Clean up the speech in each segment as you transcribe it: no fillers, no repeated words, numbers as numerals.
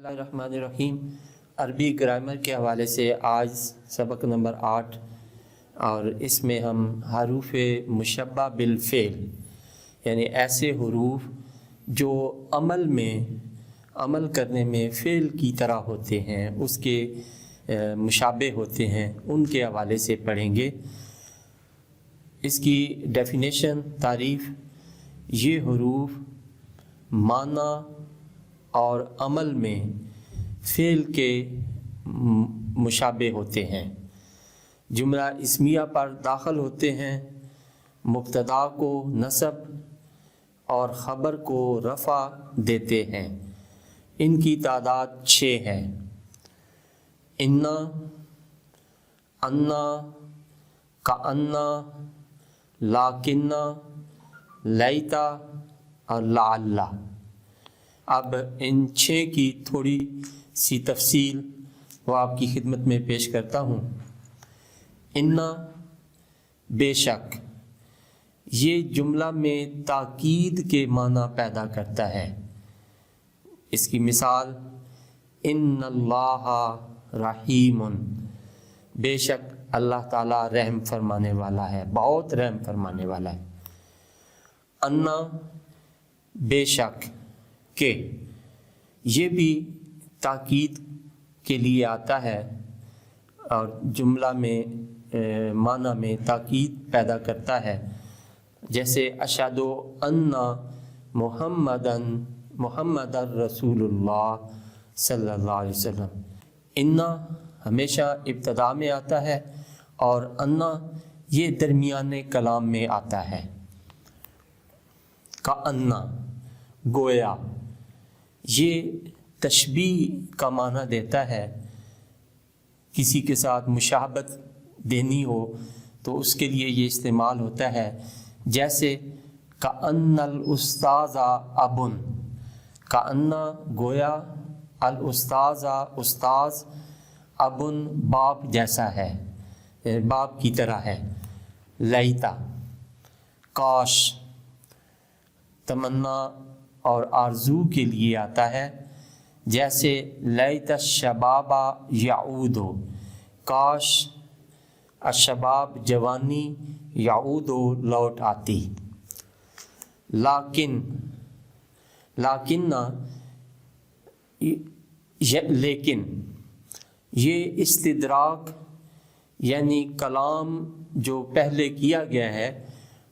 बिस्मिल्लाहिर्रहमानिर्रहीम। अरबी ग्रामर के हवाले से आज सबक नंबर 8 और इसमें हम हरूफ मुशब्बा बिल फ़ेल यानी ऐसे हुरूफ जो अमल करने में फ़ेल की तरह होते हैं, उसके मुशाबे होते हैं, उनके हवाले से पढ़ेंगे। इसकी डेफिनेशन तारीफ़, ये हुरूफ माना और अमल में फ़ेल के मुशाबे होते हैं, जुमला इस्मिया पर दाखिल होते हैं, मुब्तदा को नस्ब और ख़बर को रफ़ा देते हैं। इनकी तादाद 6 है। इन्ना, अन्ना, कान्ना, लाकिन्ना, लैता और लाअल्ला। अब इन 6 की थोड़ी सी तफसील वो आपकी खिदमत में पेश करता हूँ। इन्ना, बेशक, ये जुमला में ताकीद के माना पैदा करता है। इसकी मिसाल, इन्नल्लाहा रहीमुन, बेशक अल्लाह ताला रहम फरमाने वाला है, बहुत रहम फरमाने वाला है। अन्ना, बेशक के, ये भी ताकीद के लिए आता है और जुमला में माना में ताकीद पैदा करता है। जैसे अशहदु अन्ना मुहम्मदन रसूलुल्लाह सल्लल्लाहु अलैहि वसल्लम। इन्ना हमेशा इब्तदा में आता है और अन्ना ये दरमियाने कलाम में आता है। का अन्ना, गोया, ये तशबीह का माना देता है। किसी के साथ मुशाबत देनी हो तो उसके लिए ये इस्तेमाल होता है। जैसे का अन्नल उस्ताज़ा अबुन, का अन्ना गोया, अल उस्ताज़ा उस्ताज़, अबुन बाप जैसा है, बाप की तरह है। लैता, काश, तमन्ना और आरजू के लिए आता है। जैसे लैता शबाबा याऊदो, काश अशबाब जवानी, याऊदो लौट आती। लाकिन्ना, लेकिन, ये इस्तिदराक यानी कलाम जो पहले किया गया है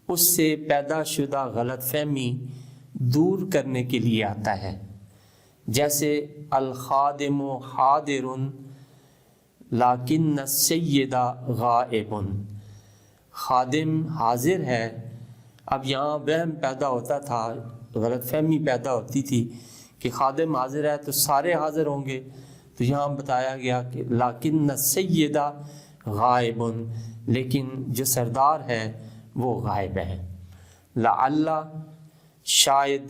उससे पैदा शुदा गलतफहमी दूर करने के लिए आता है। जैसे अल खादिमु हादिरुन लाकिन्न सय्यदा गाइबुन, खादिम हाजिर है। अब यहाँ वहम पैदा होता था, गलतफहमी पैदा होती थी कि खादिम हाजिर है तो सारे हाजिर होंगे, तो यहाँ बताया गया कि लाकिन्न सय्यदा गाइबुन, लेकिन जो सरदार है वो गायब है। लाअल्ला, शायद,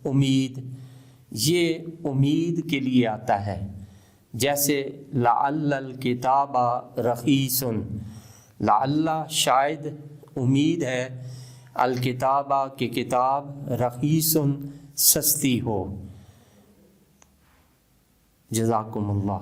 उम्मीद, ये उम्मीद के लिए आता है। जैसे लाअल्लल किताबा रखीसुन, लाअल्ला शायद, उम्मीद है, अल किताबा के किताब रखीसुन सस्ती हो। जज़ाकुमुल्लाह।